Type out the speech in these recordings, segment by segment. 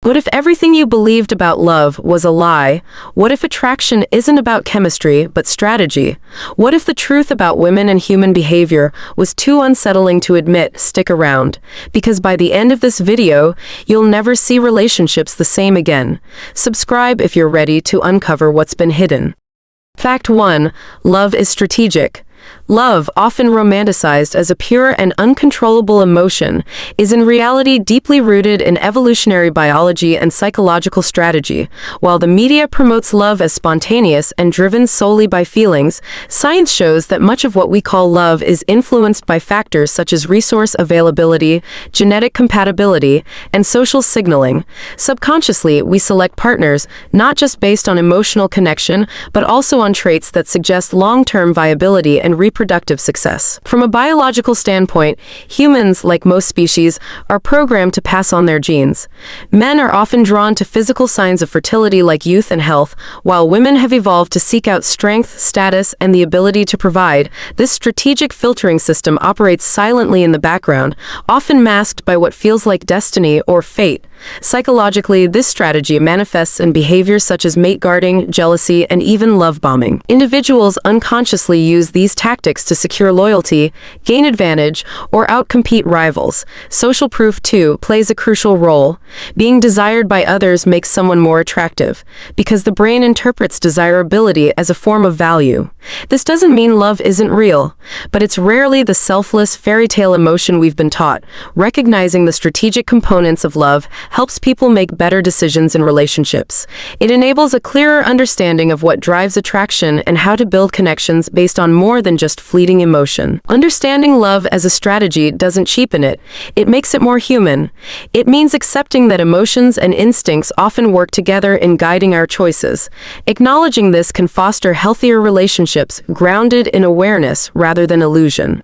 What if everything you believed about love was a lie? What if attraction isn't about chemistry, but strategy? What if the truth about women and human behavior was too unsettling to admit? Stick around, because by the end of this video, you'll never see relationships the same again. Subscribe if you're ready to uncover what's been hidden. Fact 1. Love is strategic. Love, often romanticized as a pure and uncontrollable emotion, is in reality deeply rooted in evolutionary biology and psychological strategy. While the media promotes love as spontaneous and driven solely by feelings, science shows that much of what we call love is influenced by factors such as resource availability, genetic compatibility, and social signaling. Subconsciously, we select partners not just based on emotional connection, but also on traits that suggest long-term viability and reproductive success. From a biological standpoint, humans, like most species, are programmed to pass on their genes. Men are often drawn to physical signs of fertility like youth and health, while women have evolved to seek out strength, status, and the ability to provide. This strategic filtering system operates silently in the background, often masked by what feels like destiny or fate. Psychologically, this strategy manifests in behaviors such as mate guarding, jealousy, and even love bombing. Individuals unconsciously use these tactics to secure loyalty, gain advantage, or outcompete rivals. Social proof, too, plays a crucial role. Being desired by others makes someone more attractive, because the brain interprets desirability as a form of value. This doesn't mean love isn't real, but it's rarely the selfless fairy tale emotion we've been taught. Recognizing the strategic components of love helps people make better decisions in relationships. It enables a clearer understanding of what drives attraction and how to build connections based on more than just fleeting emotion. Understanding love as a strategy doesn't cheapen it. It makes it more human. It means accepting that emotions and instincts often work together in guiding our choices. Acknowledging this can foster healthier relationships grounded in awareness rather than illusion.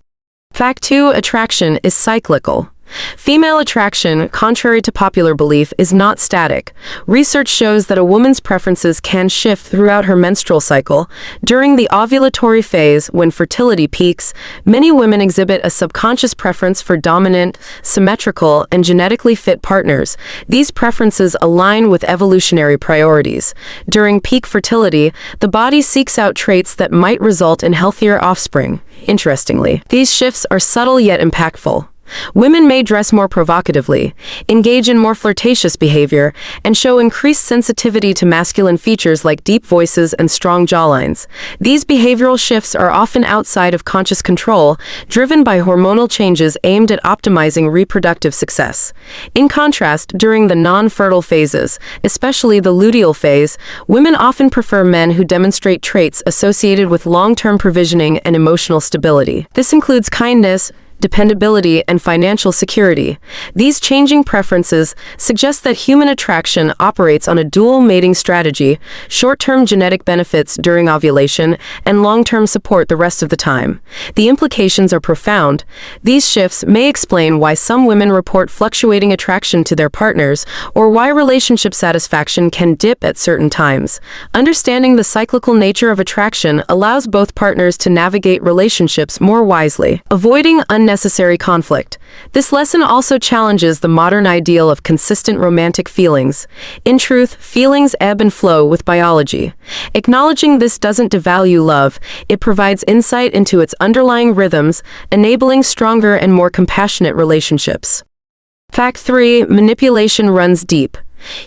Fact 2. Attraction is cyclical. Female attraction, contrary to popular belief, is not static. Research shows that a woman's preferences can shift throughout her menstrual cycle. During the ovulatory phase, when fertility peaks, many women exhibit a subconscious preference for dominant, symmetrical, and genetically fit partners. These preferences align with evolutionary priorities. During peak fertility, the body seeks out traits that might result in healthier offspring. Interestingly, these shifts are subtle yet impactful. Women may dress more provocatively, engage in more flirtatious behavior, and show increased sensitivity to masculine features like deep voices and strong jawlines. These behavioral shifts are often outside of conscious control, driven by hormonal changes aimed at optimizing reproductive success. In contrast, during the non-fertile phases, especially the luteal phase, women often prefer men who demonstrate traits associated with long-term provisioning and emotional stability. This includes kindness, dependability, and financial security. These changing preferences suggest that human attraction operates on a dual mating strategy: short-term genetic benefits during ovulation and long-term support the rest of the time. The implications are profound. These shifts may explain why some women report fluctuating attraction to their partners, or why relationship satisfaction can dip at certain times. Understanding the cyclical nature of attraction allows both partners to navigate relationships more wisely, avoiding unnecessary conflict. This lesson also challenges the modern ideal of consistent romantic feelings. In truth, feelings ebb and flow with biology. Acknowledging this doesn't devalue love, it provides insight into its underlying rhythms, enabling stronger and more compassionate relationships. Fact 3. Manipulation runs deep.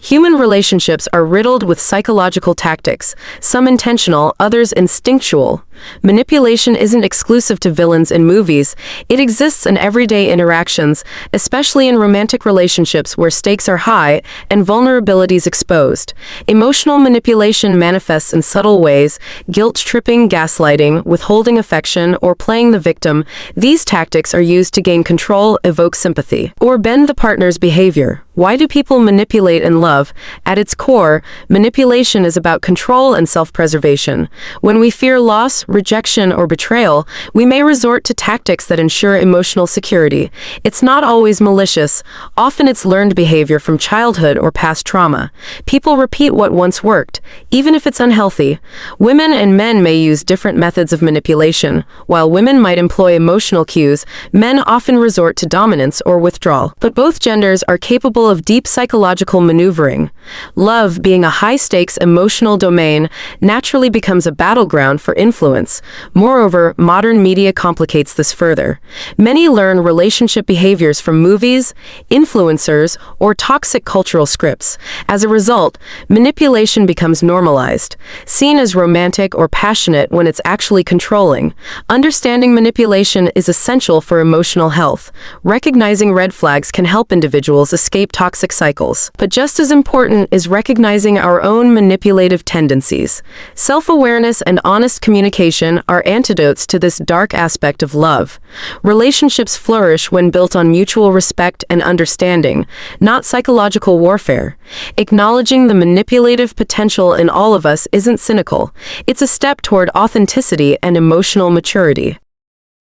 Human relationships are riddled with psychological tactics, some intentional, others instinctual. Manipulation isn't exclusive to villains in movies. It exists in everyday interactions, especially in romantic relationships where stakes are high and vulnerabilities exposed. Emotional manipulation manifests in subtle ways: guilt-tripping, gaslighting, withholding affection, or playing the victim. These tactics are used to gain control, evoke sympathy, or bend the partner's behavior. Why do people manipulate in love? At its core, manipulation is about control and self-preservation. When we fear loss, rejection, or betrayal, we may resort to tactics that ensure emotional security. It's not always malicious. Often it's learned behavior from childhood or past trauma. People repeat what once worked, even if it's unhealthy. Women and men may use different methods of manipulation. While women might employ emotional cues, men often resort to dominance or withdrawal. But both genders are capable of deep psychological maneuvering. Love, being a high-stakes emotional domain, naturally becomes a battleground for influence. Moreover, modern media complicates this further. Many learn relationship behaviors from movies, influencers, or toxic cultural scripts. As a result, manipulation becomes normalized, seen as romantic or passionate when it's actually controlling. Understanding manipulation is essential for emotional health. Recognizing red flags can help individuals escape toxic cycles. But just as important is recognizing our own manipulative tendencies. Self-awareness and honest communication are antidotes to this dark aspect of love. Relationships flourish when built on mutual respect and understanding, not psychological warfare. Acknowledging the manipulative potential in all of us isn't cynical. It's a step toward authenticity and emotional maturity.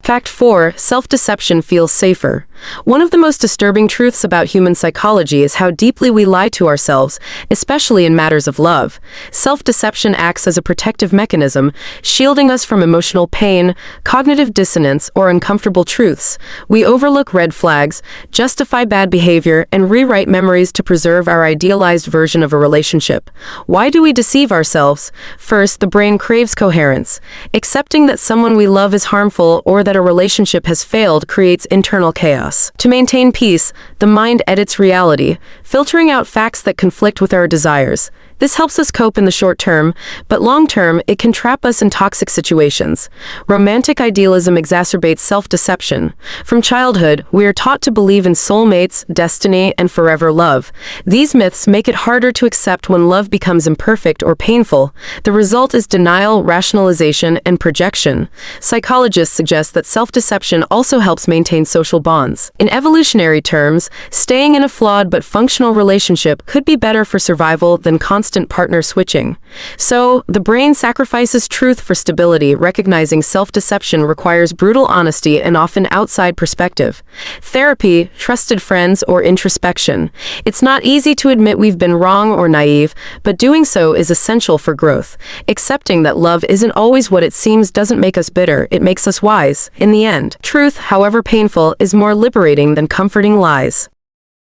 Fact 4. Self-deception feels safer. One of the most disturbing truths about human psychology is how deeply we lie to ourselves, especially in matters of love. Self-deception acts as a protective mechanism, shielding us from emotional pain, cognitive dissonance, or uncomfortable truths. We overlook red flags, justify bad behavior, and rewrite memories to preserve our idealized version of a relationship. Why do we deceive ourselves? First, the brain craves coherence. Accepting that someone we love is harmful or that a relationship has failed creates internal chaos. To maintain peace, the mind edits reality, filtering out facts that conflict with our desires. This helps us cope in the short term, but long term, it can trap us in toxic situations. Romantic idealism exacerbates self-deception. From childhood, we are taught to believe in soulmates, destiny, and forever love. These myths make it harder to accept when love becomes imperfect or painful. The result is denial, rationalization, and projection. Psychologists suggest that self-deception also helps maintain social bonds. In evolutionary terms, staying in a flawed but functional relationship could be better for survival than constant partner switching. So, the brain sacrifices truth for stability, recognizing self-deception requires brutal honesty and often outside perspective. Therapy, trusted friends, or introspection. It's not easy to admit we've been wrong or naive, but doing so is essential for growth. Accepting that love isn't always what it seems doesn't make us bitter, it makes us wise. In the end, truth, however painful, is more liberating than comforting lies.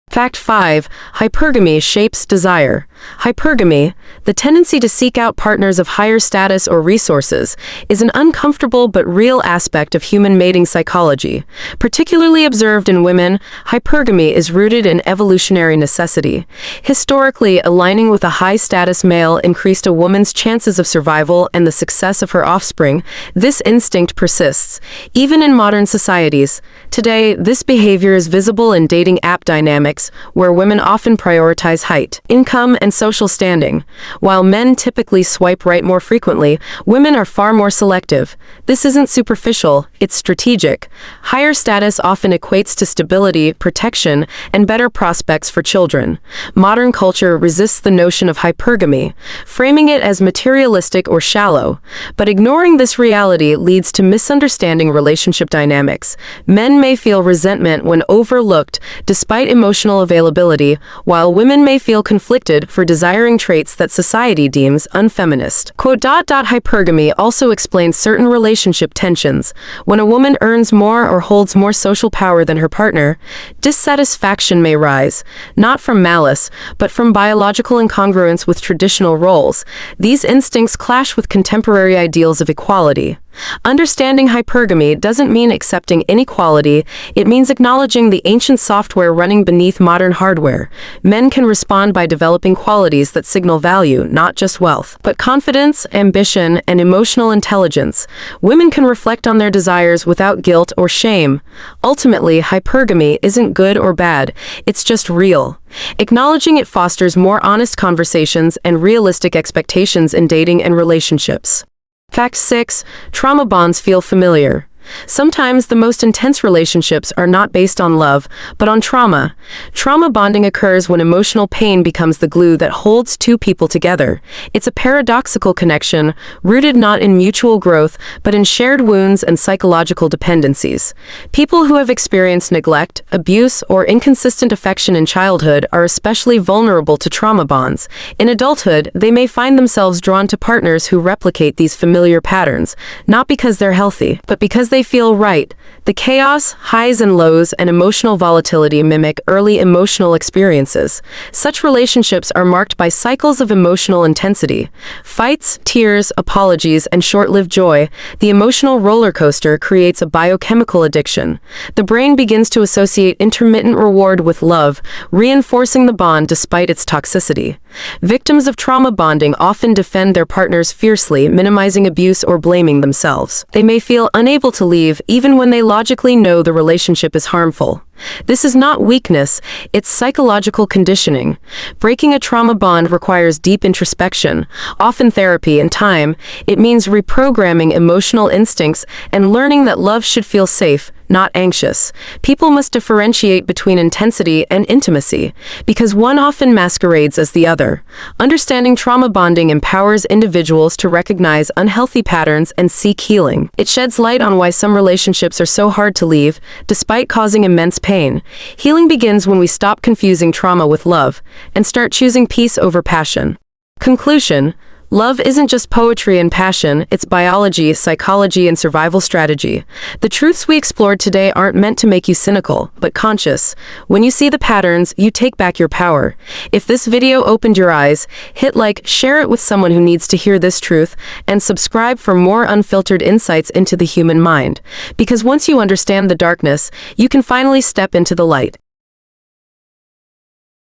Fact 5. Hypergamy shapes desire. Hypergamy, the tendency to seek out partners of higher status or resources, is an uncomfortable but real aspect of human mating psychology. Particularly observed in women, hypergamy is rooted in evolutionary necessity. Historically, aligning with a high-status male increased a woman's chances of survival and the success of her offspring. This instinct persists, even in modern societies. Today, this behavior is visible in dating app dynamics, where women often prioritize height, income, and social standing. While men typically swipe right more frequently, women are far more selective. This isn't superficial, it's strategic. Higher status often equates to stability, protection, and better prospects for children. Modern culture resists the notion of hypergamy, framing it as materialistic or shallow. But ignoring this reality leads to misunderstanding relationship dynamics. Men may feel resentment when overlooked, despite emotional availability, while women may feel conflicted for desiring traits that society deems unfeminist. Hypergamy also explains certain relationship tensions. When a woman earns more or holds more social power than her partner, dissatisfaction may rise, not from malice, but from biological incongruence with traditional roles. These instincts clash with contemporary ideals of equality. Understanding hypergamy doesn't mean accepting inequality, it means acknowledging the ancient software running beneath modern hardware. Men can respond by developing qualities that signal value, not just wealth, but confidence, ambition, and emotional intelligence. Women can reflect on their desires without guilt or shame. Ultimately, hypergamy isn't good or bad, it's just real. Acknowledging it fosters more honest conversations and realistic expectations in dating and relationships. Fact 6. Trauma bonds feel familiar. Sometimes the most intense relationships are not based on love, but on trauma. Trauma bonding occurs when emotional pain becomes the glue that holds two people together. It's a paradoxical connection, rooted not in mutual growth, but in shared wounds and psychological dependencies. People who have experienced neglect, abuse, or inconsistent affection in childhood are especially vulnerable to trauma bonds. In adulthood, they may find themselves drawn to partners who replicate these familiar patterns, not because they're healthy, but because they feel right. The chaos, highs and lows, and emotional volatility mimic early emotional experiences. Such relationships are marked by cycles of emotional intensity. Fights, tears, apologies, and short-lived joy. The emotional roller coaster creates a biochemical addiction. The brain begins to associate intermittent reward with love, reinforcing the bond despite its toxicity. Victims of trauma bonding often defend their partners fiercely, minimizing abuse or blaming themselves. They may feel unable to leave even when they logically know the relationship is harmful. This is not weakness, it's psychological conditioning. Breaking a trauma bond requires deep introspection, often therapy and time. It means reprogramming emotional instincts and learning that love should feel safe, not anxious. People must differentiate between intensity and intimacy, because one often masquerades as the other. Understanding trauma bonding empowers individuals to recognize unhealthy patterns and seek healing. It sheds light on why some relationships are so hard to leave, despite causing immense pain. Healing begins when we stop confusing trauma with love and start choosing peace over passion. Conclusion: love isn't just poetry and passion, it's biology, psychology, and survival strategy. The truths we explored today aren't meant to make you cynical, but conscious. When you see the patterns, you take back your power. If this video opened your eyes, hit like, share it with someone who needs to hear this truth, and subscribe for more unfiltered insights into the human mind. Because once you understand the darkness, you can finally step into the light.